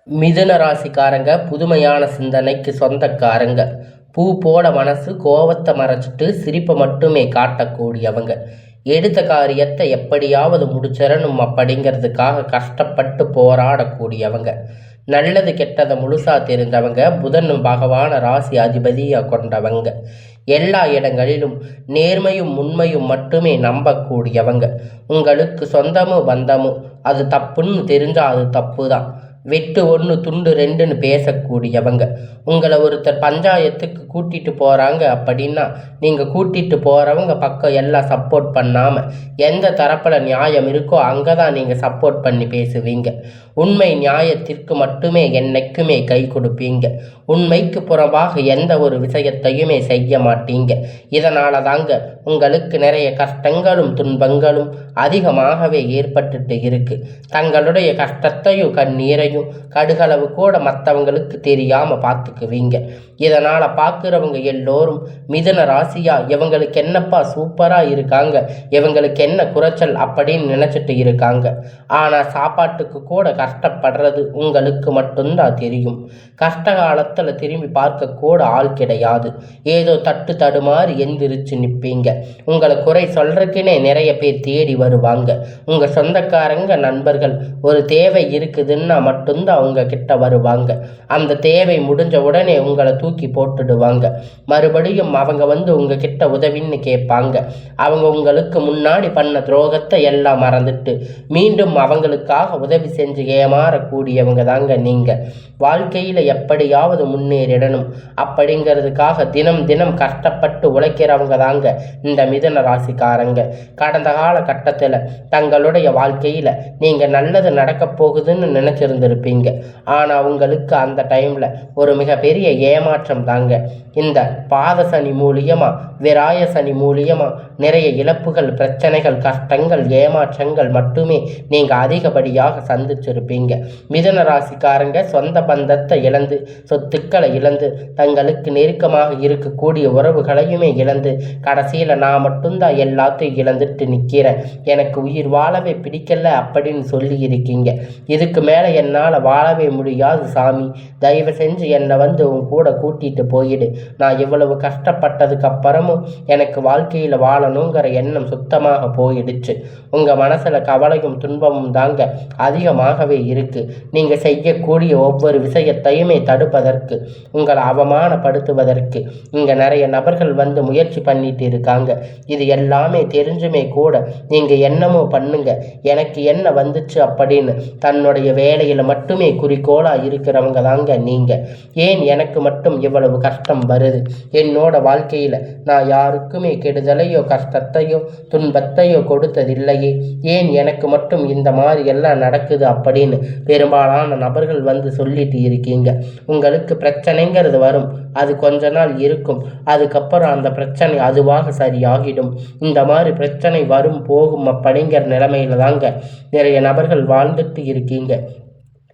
மிதுன ராசிக்காரங்க புதுமையான சிந்தனைக்கு சொந்தக்காரங்க. பூ போல மனசு, கோவத்தை மறைச்சிட்டு சிரிப்பை மட்டுமே காட்டக்கூடியவங்க. எடுத்த காரியத்தை எப்படியாவது முடிச்சிடணும் அப்படிங்கிறதுக்காக கஷ்டப்பட்டு போராடக்கூடியவங்க. நல்லது கெட்டதை முழுசா தெரிந்தவங்க. புதன் பகவான ராசி அதிபதியாக கொண்டவங்க. எல்லா இடங்களிலும் நேர்மையும் உண்மையும் மட்டுமே நம்பக்கூடியவங்க. உங்களுக்கு சொந்தமும் பந்தமும் அது தப்புன்னு தெரிஞ்சால் அது தப்பு தான். வெட்டு ஒன்று துண்டு ரெண்டுன்னு பேசக்கூடியவங்க. உங்களை ஒருத்தர் பஞ்சாயத்துக்கு கூட்டிகிட்டு போகிறாங்க அப்படின்னா நீங்கள் கூட்டிகிட்டு போகிறவங்க பக்கம் எல்லாம் சப்போர்ட் பண்ணாமல் எந்த தரப்பில் நியாயம் இருக்கோ அங்கே தான் நீங்கள் சப்போர்ட் பண்ணி பேசுவீங்க. உண்மை நியாயத்திற்கு மட்டுமே என்னைக்குமே கை கொடுப்பீங்க. உண்மைக்கு புறம்பாக எந்த ஒரு விஷயத்தையுமே செய்ய மாட்டீங்க. இதனால தாங்க உங்களுக்கு நிறைய கஷ்டங்களும் துன்பங்களும் அதிகமாகவே ஏற்பட்டுட்டு இருக்கு. தங்களுடைய கஷ்டத்தையும் கண்ணீரையும் கடுகளவு கூட மற்றவங்களுக்கு தெரியாம பார்த்துக்குவீங்க. இதனால பார்க்குறவங்க எல்லோரும் மிதுன ராசியா இவங்களுக்கு என்னப்பா சூப்பரா இருக்காங்க, இவங்களுக்கு என்ன குறைச்சல் அப்படின்னு நினைச்சிட்டு இருக்காங்க. ஆனா சாப்பாட்டுக்கு கூட கஷ்டப்படுறது உங்களுக்கு மட்டும்தான் தெரியும். கஷ்ட காலத்துல திரும்பி பார்க்க கூட ஆள் கிடையாது. ஏதோ தட்டு தடுமாறி எந்திரிச்சு நிற்பீங்க. உங்களை குறை சொல்றதுக்குன்னே நிறைய பேர் தேடி வருவாங்க. உங்க சொந்தக்காரங்க நண்பர்கள் ஒரு தேவை இருக்குதுன்னா மட்டும்தான் அவங்க கிட்ட வருவாங்க. அந்த தேவை முடிஞ்ச உடனே உங்களை தூக்கி போட்டுடுவாங்க. மறுபடியும் அவங்க உங்ககிட்ட உதவின்னு கேட்பாங்க. அவங்க உங்களுக்கு முன்னாடி பண்ண துரோகத்தை எல்லாம் மறந்துட்டு மீண்டும் அவங்களுக்காக உதவி செஞ்சு ஏமாறக்கூடியவங்க தாங்க நீங்க. வாழ்க்கையில எப்படியாவது முன்னேறிடணும் அப்படிங்கிறதுக்காக தினம் தினம் கஷ்டப்பட்டு உழைக்கிறவங்க தாங்க இந்த மிதுன ராசிக்காரங்க. கடந்த காலகட்டத்தில் தங்களுடைய வாழ்க்கையில நீங்க நல்லது நடக்க போகுதுன்னு நினைச்சிருந்திருப்பீங்க. ஆனா உங்களுக்கு அந்த டைம்ல ஒரு மிகப்பெரிய ஏமாற்றம் தாங்க. இந்த பாத சனி மூலியமா விராய சனி மூலியமா நிறைய இழப்புகள், பிரச்சனைகள், கஷ்டங்கள், ஏமாற்றங்கள் மட்டுமே நீங்க அதிகப்படியாக சந்திச்சிருப்பீங்க. மிதுன ராசிக்காரங்க சொந்த பந்தத்தை இழந்து, சொத்துக்களை இழந்து, தங்களுக்கு நெருக்கமாக இருக்கக்கூடிய உறவுகளையுமே இழந்து, கடைசியில நான் மட்டும்தான் எல்லாத்தையும் இழந்துட்டு நிற்கிறேன், எனக்கு உயிர் வாழவே பிடிக்கல அப்படின்னு சொல்லி இருக்கீங்க. இதுக்கு மேல என்னால் வாழவே முடியாது சாமி, தயவு செஞ்சு என்னை உன் கூட கூட்டிட்டு போயிடு. நான் இவ்வளவு கஷ்டப்பட்டதுக்கு அப்புறமும் எனக்கு வாழ்க்கையில வாழணுங்கிற எண்ணம் சுத்தமாக போயிடுச்சு. உங்க மனசுல கவலையும் துன்பமும் தாங்க அதிகமாகவே இருக்கு. நீங்க செய்யக்கூடிய ஒவ்வொரு விஷயத்தையுமே தடுப்பதற்கு, உங்களை அவமானப்படுத்துவதற்கு இங்க நிறைய நபர்கள் முயற்சி பண்ணிட்டு இருக்காங்க. இது எல்லாமே தெரிஞ்சுமே கூட நீங்க என்னமோ பண்ணுங்க, எனக்கு என்ன வந்துச்சு அப்படின்னு தன்னுடைய வேலையில மட்டுமே குறிக்கோளா இருக்கிறவங்க தாங்க நீங்க. ஏன் எனக்கு மட்டும் இவ்வளவு கஷ்டம் வருது? என்னோட வாழ்க்கையில நான் யாருக்குமே கெடுதலையோ கஷ்டத்தையோ துன்பத்தையோ கொடுத்ததில்லையே, ஏன் எனக்கு மட்டும் இந்த மாதிரி எல்லாம் நடக்குது அப்படின்னு பெரும்பாலான நபர்கள் சொல்லிட்டு இருக்கீங்க. உங்களுக்கு பிரச்சனைங்கிறது வரும், அது கொஞ்ச நாள் இருக்கும், அதுக்கப்புறம் அந்த பிரச்சனை அதுவாக சரியாகிடும். இந்த மாதிரி பிரச்சனை வரும் போகும் அப்படிங்கிற நிலைமையில தாங்க நிறைய நபர்கள் வாழ்ந்துட்டு இருக்கீங்க.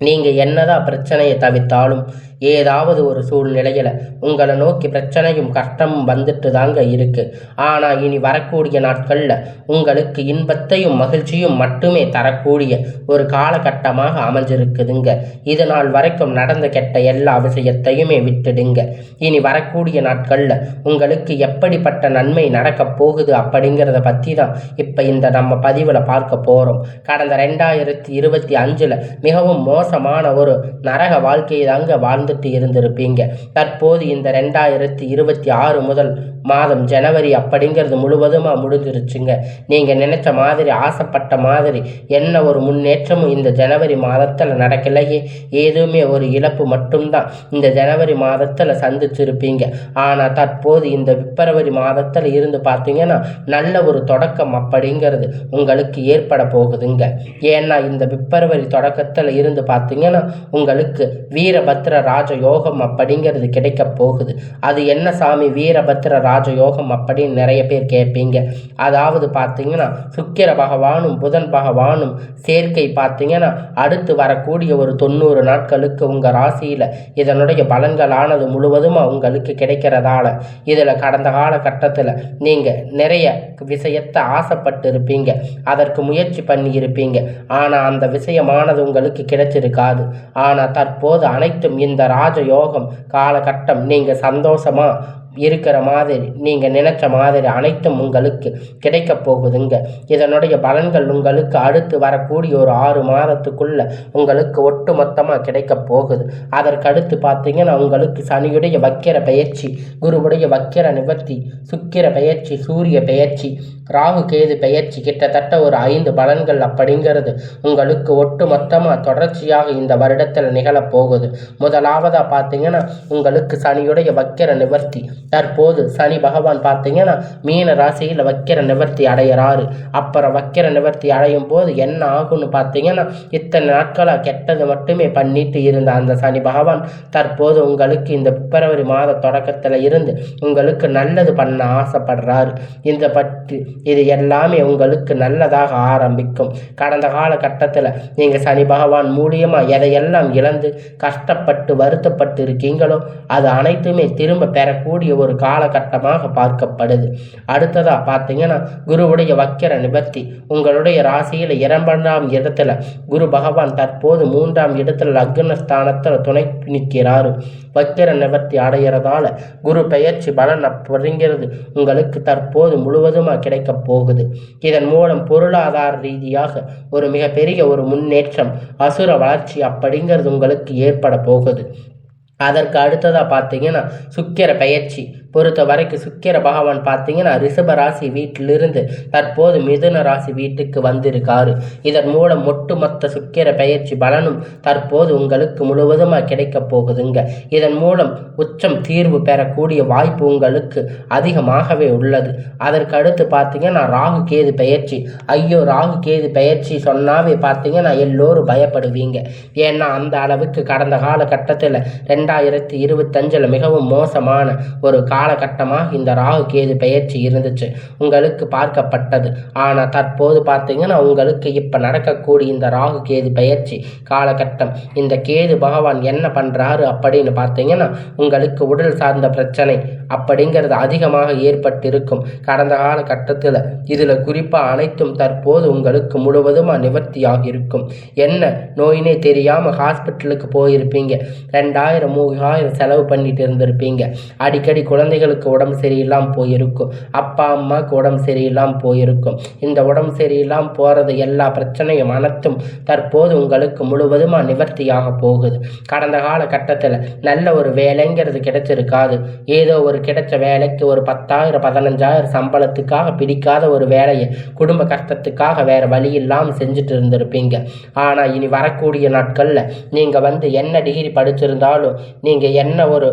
நீங்க என்னதான் பிரச்சனையை தவிர்த்தாலும் ஏதாவது ஒரு சூழ்நிலையில உங்களை நோக்கி பிரச்சனையும் கஷ்டமும் வந்துட்டு தாங்க இருக்கு. ஆனா இனி வரக்கூடிய நாட்கள்ல உங்களுக்கு இன்பத்தையும் மகிழ்ச்சியும் மட்டுமே தரக்கூடிய ஒரு காலகட்டமாக அமைஞ்சிருக்குதுங்க. இது நாள் வரைக்கும் நடந்த கெட்ட எல்லா விஷயத்தையுமே விட்டுடுங்க. இனி வரக்கூடிய நாட்கள்ல உங்களுக்கு எப்படிப்பட்ட நன்மை நடக்க போகுது அப்படிங்கிறத பத்தி தான் இப்ப இந்த நம்ம பதிவுல பார்க்க போறோம். கடந்த 2025 மிகவும் மோசமான ஒரு நரக வாழ்க்கையை தாங்க வாழ்ந்துட்டு இருந்திருப்பீங்க. தற்போது இந்த 2026 முதல் மாதம் ஜனவரி அப்படிங்கிறது முழுவதுமா முடிஞ்சிருச்சுங்க. நீங்க நினைச்ச மாதிரி, ஆசைப்பட்ட மாதிரி என்ன ஒரு முன்னேற்றமும் இந்த ஜனவரி மாதத்துல நடக்கலையே. ஏதுமே ஒரு இழப்பு மட்டும்தான் இந்த ஜனவரி மாதத்துல சந்திச்சிருப்பீங்க. ஆனா தற்போது இந்த பிப்ரவரி மாதத்துல இருந்து பார்த்தீங்கன்னா நல்ல ஒரு தொடக்கம் அப்படிங்கிறது உங்களுக்கு ஏற்பட போகுதுங்க. ஏன்னா இந்த பிப்ரவரி தொடக்கத்துல இருந்து பார்த்தீங்கன்னா உங்களுக்கு வீரபத்ர ராஜயோகம் அப்படிங்கிறது கிடைக்க போகுது. அது என்ன சாமி வீரபத்திர ராஜயோகம் அப்படின்னு நிறைய பேர் கேட்பீங்க. அதாவது பார்த்தீங்கன்னா சுக்கிர பகவானும் புதன் பகவானும் சேர்க்கை பார்த்தீங்கன்னா அடுத்து வரக்கூடிய ஒரு 90 நாட்களுக்கு உங்கள் ராசியில் இதனுடைய பலன்களானது முழுவதுமாக உங்களுக்கு கிடைக்கிறதால இதில் கடந்த காலகட்டத்தில் நீங்கள் நிறைய விஷயத்தை ஆசைப்பட்டு இருப்பீங்க, அதற்கு முயற்சி பண்ணி இருப்பீங்க. ஆனால் அந்த விஷயமானது உங்களுக்கு கிடைச்சிருக்காது. ஆனால் தற்போது அனைத்தும் இந்த ராஜயோகம் காலகட்டம் நீங்கள் சந்தோஷமாக இருக்கிற மாதிரி நீங்கள் நினைச்ச மாதிரி அனைத்தும் உங்களுக்கு கிடைக்க போகுதுங்க. இதனுடைய பலன்கள் உங்களுக்கு அடுத்து வரக்கூடிய ஒரு 6 மாதத்துக்குள்ள உங்களுக்கு ஒட்டு மொத்தமாக கிடைக்க போகுது. அதற்கடுத்து பார்த்தீங்கன்னா உங்களுக்கு சனியுடைய வக்கிர பெயர்ச்சி, குருவுடைய வக்கிர நிவர்த்தி, சுக்கிர பெயர்ச்சி, சூரிய பெயர்ச்சி, ராகு கேது பெயர்ச்சி, கிட்டத்தட்ட ஒரு 5 பலன்கள் அப்படிங்கிறது உங்களுக்கு ஒட்டு மொத்தமாக தொடர்ச்சியாக இந்த வருடத்தில் நிகழப்போகுது. முதலாவதாக பார்த்தீங்கன்னா உங்களுக்கு சனியுடைய வக்கிர நிவர்த்தி. தற்போது சனி பகவான் பார்த்தீங்கன்னா மீன ராசியில் வக்கிர நிவர்த்தி அடைகிறாரு. அப்புறம் வக்கிர நிவர்த்தி அடையும் போது என்ன ஆகும்னு பார்த்தீங்கன்னா இத்தனை நாட்களாக கெட்டது மட்டுமே பண்ணிட்டு இருந்த அந்த சனி பகவான் தற்போது உங்களுக்கு இந்த பிப்ரவரி மாத தொடக்கத்தில் இருந்து உங்களுக்கு நல்லது பண்ண ஆசைப்படுறாரு. இந்த பற்றி இது எல்லாமே உங்களுக்கு நல்லதாக ஆரம்பிக்கும். கடந்த காலகட்டத்தில் நீங்கள் சனி பகவான் மூலியமாக எதையெல்லாம் இழந்து கஷ்டப்பட்டு வருத்தப்பட்டு இருக்கீங்களோ அது அனைத்துமே திரும்ப பெறக்கூடிய ஒரு காலகட்டமாக பார்க்கப்படுது. அடுத்ததா பார்த்தீங்கன்னா குருவுடைய வக்கிர நிவர்த்தி. உங்களுடைய ராசியில் 2ஆம் இடத்துல குரு பகவான் தற்போது 3ஆம் இடத்துல லக்னஸ்தானத்தில் துணை நிற்கிறாரு. வக்கிர நிவர்த்தி அடைகிறதால குரு பெயர்ச்சி பலன் அப்படிங்கிறது உங்களுக்கு தற்போது முழுவதுமாக கிடைக்க போகுது. இதன் மூலம் பொருளாதார ரீதியாக ஒரு மிகப்பெரிய ஒரு முன்னேற்றம், அசுர வளர்ச்சி அப்படிங்கிறது உங்களுக்கு ஏற்பட போகுது. அதற்கு அடுத்ததாக பார்த்தீங்கன்னா சுக்கிர பெயர்ச்சி பொறுத்த வரைக்கும் சுக்கிர பகவான் பார்த்தீங்கன்னா ரிஷப ராசி வீட்டிலிருந்து தற்போது மிதுன ராசி வீட்டுக்கு வந்திருக்காரு. இதன் மூலம் ஒட்டுமொத்த சுக்கிர பெயர்ச்சி பலனும் தற்போது உங்களுக்கு முழுவதுமாக கிடைக்க போகுதுங்க. இதன் மூலம் உச்சம் தீர்வு பெறக்கூடிய வாய்ப்பு உங்களுக்கு அதிகமாகவே உள்ளது. அதற்கு அடுத்து பார்த்தீங்கன்னா ராகு கேது பெயர்ச்சி. ஐயோ, ராகு கேது பெயர்ச்சி சொன்னாவே பார்த்தீங்கன்னா எல்லோரும் பயப்படுவீங்க. ஏன்னா அந்த அளவுக்கு கடந்த காலகட்டத்தில் 2025 மிகவும் மோசமான ஒரு காலகட்டமாக இந்த ராகு கேது பெயர்ச்சி இருந்துச்சு, உங்களுக்கு பார்க்கப்பட்டது. ஆனால் தற்போது பார்த்தீங்கன்னா உங்களுக்கு இப்போ நடக்கக்கூடிய இந்த ராகு கேது பெயர்ச்சி காலகட்டம் இந்த கேது பகவான் என்ன பண்ணுறாரு அப்படின்னு பார்த்தீங்கன்னா உங்களுக்கு உடல் சார்ந்த பிரச்சனை அப்படிங்கிறது அதிகமாக ஏற்பட்டிருக்கும் கடந்த காலகட்டத்தில். இதில் குறிப்பாக அனைத்தும் தற்போது உங்களுக்கு முழுவதுமாக நிவர்த்தியாக இருக்கும். என்ன நோயினே தெரியாமல் ஹாஸ்பிட்டலுக்கு போயிருப்பீங்க, 2000-3000 செலவு பண்ணிட்டு இருந்திருப்பீங்க. அடிக்கடி குழந்தைகளுக்கு உடம்பு சரியில்லாமல் போயிருக்கும், அப்பா அம்மாவுக்கு உடம்பு சரியில்லாமல் போயிருக்கும். இந்த உடம்பு சரியில்லாமல் போகிறது எல்லா பிரச்சனையும் அனைத்தும் தற்போது உங்களுக்கு முழுவதுமாக நிவர்த்தியாக போகுது. கடந்த காலகட்டத்தில் நல்ல ஒரு வேலைங்கிறது கிடைச்சிருக்காது. ஏதோ ஒரு கிடைச்ச வேலைக்கு ஒரு 10,000-15,000 சம்பளத்துக்காக பிடிக்காத ஒரு வேலையை குடும்ப கஷ்டத்துக்காக வேற வழி இல்லாமல் செஞ்சுட்டு இருந்திருப்பீங்க. ஆனால் இனி வரக்கூடிய நாட்களில் நீங்கள் என்ன டிகிரி படிச்சிருந்தாலும், நீங்கள் என்ன ஒரு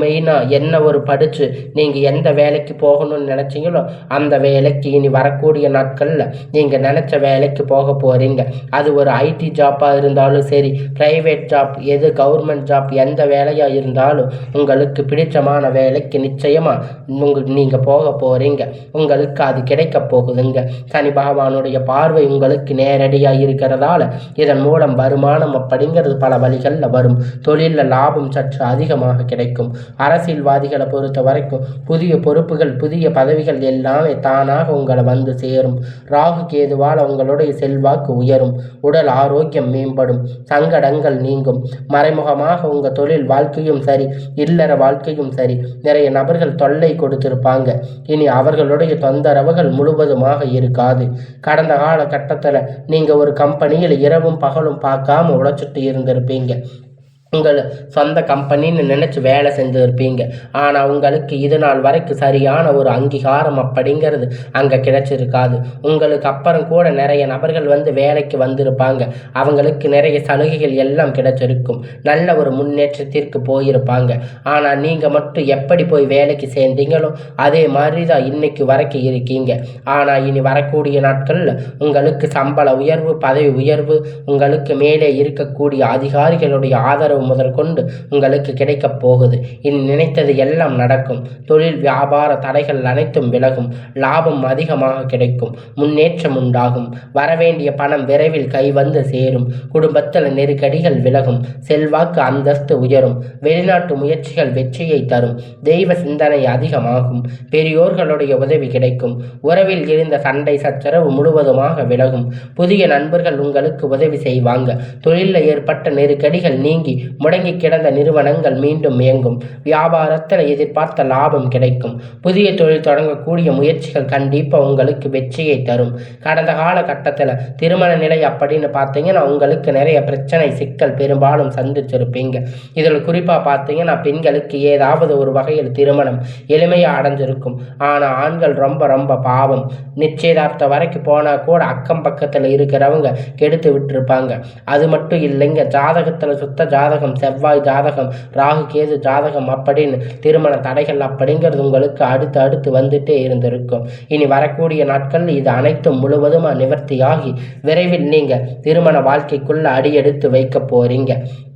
மெயினாக என்ன ஒரு படித்து நீங்கள் எந்த வேலைக்கு போகணும்னு நினச்சிங்களோ அந்த வேலைக்கு இனி வரக்கூடிய நாட்களில் நீங்கள் நினச்ச வேலைக்கு போக போகிறீங்க. அது ஒரு ஐடி ஜாப்பாக இருந்தாலும் சரி, ப்ரைவேட் ஜாப், எது கவர்மெண்ட் ஜாப், எந்த வேலையாக இருந்தாலும் உங்களுக்கு பிடிச்சமான வேலைக்கு நிச்சயமாக நீங்கள் போக போகிறீங்க. உங்களுக்கு அது கிடைக்க போகுதுங்க. சனி பகவானுடைய பார்வை உங்களுக்கு நேரடியாக இருக்கிறதால இதன் மூலம் வருமானம் அப்படிங்கிறது பல வழிகளில் வரும். தொழிலில் லாபம் சற்று அதிகமாக கிடைக்கும். அரசியல்வாதிகளை பொறுத்த வரைக்கும் புதிய பொறுப்புகள், புதிய பதவிகள் எல்லாமே தானாக உங்களை வந்து சேரும். ராகு கேதுவால் உங்களுடைய செல்வாக்கு உயரும், உடல் ஆரோக்கியம் மேம்படும், சங்கடங்கள் நீங்கும். மறைமுகமாக உங்கள் தொழில் வாழ்க்கையும் சரி, இல்லற வாழ்க்கையும் சரி, நிறைய நபர்கள் தொல்லை கொடுத்திருப்பாங்க. இனி அவர்களுடைய தொந்தரவுகள் முழுவதுமாக இருக்காது. கடந்த காலகட்டத்தில் நீங்கள் ஒரு கம்பெனியில் இரவும் பகலும் பார்க்காம உழைச்சிட்டு இருந்திருப்பீங்க. உங்கள் சொந்த கம்பெனின்னு நினச்சி வேலை செஞ்சுருப்பீங்க. ஆனால் உங்களுக்கு இது நாள் வரைக்கும் சரியான ஒரு அங்கீகாரம் அப்படிங்கிறது அங்கே கிடைச்சிருக்காது. உங்களுக்கு அப்புறம் கூட நிறைய நபர்கள் வேலைக்கு வந்திருப்பாங்க. அவங்களுக்கு நிறைய சலுகைகள் எல்லாம் கிடைச்சிருக்கும். நல்ல ஒரு முன்னேற்றத்திற்கு போயிருப்பாங்க. ஆனால் நீங்கள் மட்டும் எப்படி போய் வேலைக்கு சேர்ந்தீங்களோ அதே மாதிரி தான் இன்னைக்கு வரைக்கும் இருக்கீங்க. ஆனால் இனி வரக்கூடிய நாட்களில் உங்களுக்கு சம்பள உயர்வு, பதவி உயர்வு, உங்களுக்கு மேலே இருக்கக்கூடிய அதிகாரிகளுடைய ஆதரவு ஆதரவு முதற்கொண்டு உங்களுக்கு கிடைக்கப் போகுது. இனி நினைத்தது எல்லாம் நடக்கும். தொழில் வியாபார தடைகள் அனைத்தும் விலகும். லாபம் அதிகமாக கிடைக்கும். முன்னேற்றம் உண்டாகும். வரவேண்டிய பணம் விரைவில் கைவந்து சேரும். குடும்பத்தில் நெருக்கடிகள் விலகும். செல்வாக்கு அந்தஸ்து உயரும். வெளிநாட்டு முயற்சிகள் வெற்றியை தரும். தெய்வ சிந்தனை அதிகமாகும். பெரியோர்களுடைய உதவி கிடைக்கும். உறவில் இருந்த சண்டை சச்சரவு முழுவதுமாக விலகும். புதிய நண்பர்கள் உங்களுக்கு உதவி செய்வாங்க. தொழிலில் ஏற்பட்ட நெருக்கடிகள் நீங்கி முடங்கி கிடந்த நிறுவனங்கள் மீண்டும் இயங்கும். வியாபாரத்தில் எதிர்பார்த்த லாபம் கிடைக்கும். புதிய தொழில் தொடங்கக்கூடிய முயற்சிகள் கண்டிப்பாக உங்களுக்கு வெற்றியை தரும். கடந்த காலகட்டத்தில் திருமண நிலை அப்படின்னு பார்த்தீங்கன்னா உங்களுக்கு நிறைய பிரச்சனை சிக்கல் பெரும்பாலும் சந்திச்சிருப்பீங்க. இதில் குறிப்பாக பார்த்தீங்கன்னா பெண்களுக்கு ஏதாவது ஒரு வகையில் திருமணம் எளிமையாக அடைஞ்சிருக்கும். ஆனால் ஆண்கள் ரொம்ப ரொம்ப பாவம். நிச்சயதார்த்தம் வரைக்கும் போனால் கூட அக்கம் பக்கத்தில் இருக்கிறவங்க கெடுத்து விட்டுருப்பாங்க. அது மட்டும் இல்லைங்க, ஜாதகத்தில் சுத்த ஜாதகம், செவ்வாய் ஜாதகம், ராகு கேது ஜாதகம் அப்படின்னு திருமண தடைகள் அப்படிங்கிறது உங்களுக்கு அடுத்து வந்துட்டே இருந்திருக்கும். இனி வரக்கூடிய நாட்கள் இது அனைத்தும் முழுவதுமாக நிவர்த்தியாகி விரைவில் நீங்க திருமண வாழ்க்கைக்குள்ள அடியெடுத்து வைக்க போறீங்க.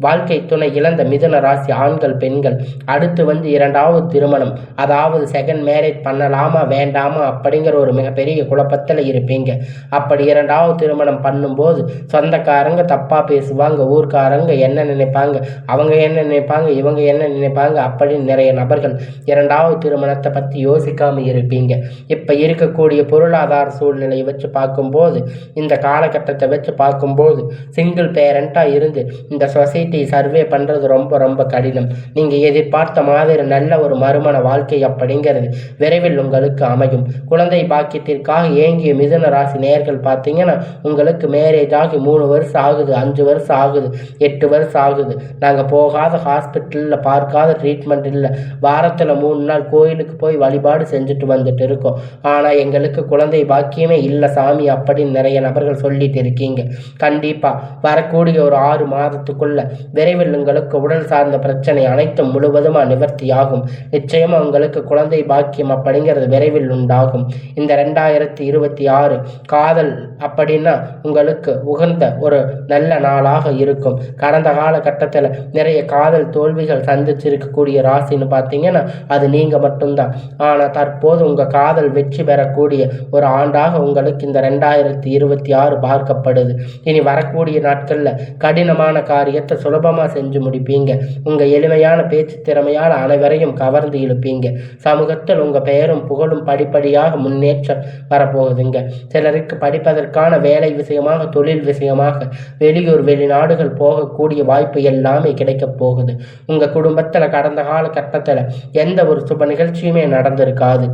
வாழ்க்கை துணை இழந்த மிதுன ராசி ஆண்கள் பெண்கள் அடுத்து வந்து இரண்டாவது திருமணம், அதாவது செகண்ட் மேரேஜ் பண்ணலாமா வேண்டாமா அப்படிங்கிற ஒரு மிகப்பெரிய குழப்பத்தில் இருப்பீங்க. அப்படி இரண்டாவது திருமணம் பண்ணும்போது சொந்தக்காரங்க தப்பா பேசுவாங்க, ஊர்க்காரங்க என்ன நினைப்பாங்க, அவங்க என்ன நினைப்பாங்க, இவங்க என்ன நினைப்பாங்க அப்படின்னு நிறைய நபர்கள் இரண்டாவது திருமணத்தை பற்றி யோசிக்காம இருப்பீங்க. இப்போ இருக்கக்கூடிய பொருளாதார சூழ்நிலையை வச்சு பார்க்கும்போது, இந்த காலகட்டத்தை வச்சு பார்க்கும்போது சிங்கிள் பேரண்டாக இருந்து இந்த சொசைட்டி சர்வே பண்ணுறது ரொம்ப ரொம்ப கடினம். நீங்கள் எதிர்பார்த்த மாதிரி நல்ல ஒரு மறுமண வாழ்க்கை அப்படிங்கிறது விரைவில் உங்களுக்கு அமையும். குழந்தை பாக்கியத்திற்காக ஏங்கிய மிதுன ராசி நேயர்கள் பார்த்தீங்கன்னா உங்களுக்கு மேரேஜ் ஆகி 3 வருஷம் ஆகுது, 5 வருஷம் ஆகுது, 8 வருஷம் ஆகுது. நாங்கள் போகாத ஹாஸ்பிட்டலில் பார்க்காத ட்ரீட்மெண்ட் இல்லை. வாரத்தில் 3 நாள் கோயிலுக்கு போய் வழிபாடு செஞ்சுட்டு வந்துட்டு இருக்கோம். ஆனால் எங்களுக்கு குழந்தை பாக்கியமே இல்லை சாமி அப்படின்னு நிறைய நபர்கள் சொல்லிட்டு இருக்கீங்க. கண்டிப்பாக வரக்கூடிய ஒரு 6 மாதத்துக்குள்ள விரைவில் உங்களுக்கு உடல் சார்ந்த பிரச்சனை அனைத்தும் முழுவதுமாக நிவர்த்தியாகும். நிச்சயமாக உங்களுக்கு குழந்தை பாக்கியம் அப்படிங்கிறது விரைவில் உண்டாகும். இந்த 2026 காதல் அப்படின்னா உங்களுக்கு உகந்த ஒரு நல்ல நாளாக இருக்கும். கடந்த காலகட்டத்தில் நிறைய காதல் தோல்விகள் சந்திச்சிருக்கக்கூடிய ராசின்னு பார்த்தீங்கன்னா அது நீங்கள் மட்டும்தான். ஆனால் தற்போது உங்கள் காதல் வெற்றி பெறக்கூடிய ஒரு ஆண்டாக உங்களுக்கு இந்த 2026 பார்க்கப்படுது. இனி வரக்கூடிய நாட்களில் கடினமான காரியத்தை சுலபமாக செஞ்சு முடிப்பீங்க. உங்கள் எளிமையான பேச்சு திறமையால் அனைவரையும் கவர்ந்து இழுப்பீங்க. சமூகத்தில் உங்கள் பெயரும் புகழும் படிப்படியாக முன்னேற்றம் வரப்போகுதுங்க. சிலருக்கு படிப்பதற்கான வேலை விஷயமாக, தொழில் விஷயமாக வெளியூர் வெளிநாடுகள் போகக்கூடிய வாய்ப்பு எல்லாமே கிடைக்க போகுது. உங்கள் குடும்பத்தில் கடந்த காலகட்டத்தில் எந்த ஒரு சுப நிகழ்ச்சியுமே நடந்திருக்காது.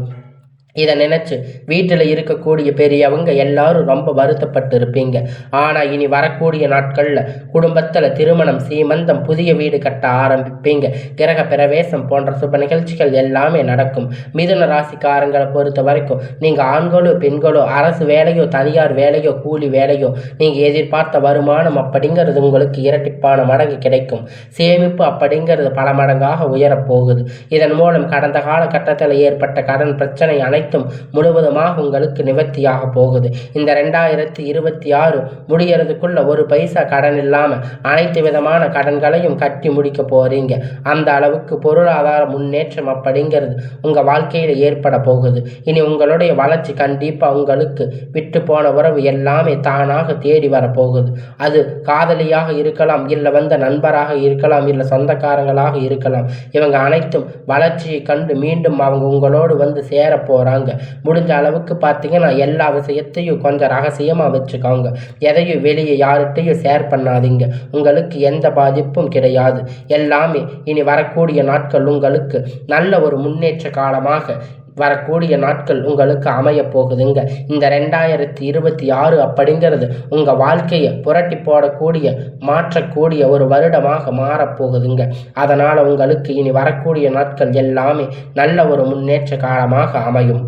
இதை நினச்சி வீட்டில் இருக்கக்கூடிய பெரியவங்க எல்லாரும் ரொம்ப வருத்தப்பட்டு இருப்பீங்க. ஆனால் இனி வரக்கூடிய நாட்களில் குடும்பத்தில் திருமணம், சீமந்தம், புதிய வீடு கட்ட ஆரம்பிப்பீங்க. கிரக பிரவேசம் போன்ற சுப நிகழ்ச்சிகள் எல்லாமே நடக்கும். மிதுன ராசிக்காரங்களை பொறுத்த வரைக்கும் நீங்கள் ஆண்களோ பெண்களோ, அரசு வேலையோ தனியார் வேலையோ கூலி வேலையோ, நீங்கள் எதிர்பார்த்த வருமானம் அப்படிங்கிறது உங்களுக்கு இரட்டிப்பான மடங்கு கிடைக்கும். சேமிப்பு அப்படிங்கிறது பல மடங்காக உயரப்போகுது. இதன் மூலம் கடந்த காலகட்டத்தில் ஏற்பட்ட கடன் பிரச்சனை அனைத்தும் முழுவதுமாக உங்களுக்கு நிவர்த்தியாக போகுது. இந்த 2026 முடியறதுக்குள்ள ஒரு பைசா கடன் இல்லாம அனைத்து விதமான கடன்களையும் கட்டி முடிக்க போறீங்க. அந்த அளவுக்கு பொருளாதார முன்னேற்றம் அப்படிங்கிறது உங்க வாழ்க்கையில ஏற்பட போகுது. இனி உங்களுடைய வளர்ச்சி கண்டிப்பா உங்களுக்கு விட்டு போன உறவு எல்லாமே தானாக தேடி வரப்போகுது. அது காதலியாக இருக்கலாம், இல்லை வந்த நண்பராக இருக்கலாம், இல்லை சொந்தக்காரங்களாக இருக்கலாம். இவங்க அனைத்தும் வளர்ச்சியை கண்டு மீண்டும் அவங்க உங்களோடு வந்து சேர போறாங்க. முடிஞ்ச அளவுக்கு பார்த்தீங்கன்னா எல்லா விஷயத்தையும் கொஞ்சம் ரகசியமாக வச்சுக்கோங்க. எதையும் வெளியே யார்கிட்டையும் ஷேர் பண்ணாதீங்க. உங்களுக்கு எந்த பாதிப்பும் கிடையாது. எல்லாமே இனி வரக்கூடிய நாட்கள் உங்களுக்கு நல்ல ஒரு முன்னேற்ற காலமாக வரக்கூடிய நாட்கள் உங்களுக்கு அமைய போகுதுங்க. இந்த 2026 அப்படிங்கிறது உங்கள் வாழ்க்கையை புரட்டி போடக்கூடிய, மாற்றக்கூடிய ஒரு வருடமாக மாறப்போகுதுங்க. அதனால் உங்களுக்கு இனி வரக்கூடிய நாட்கள் எல்லாமே நல்ல ஒரு முன்னேற்ற காலமாக அமையும்.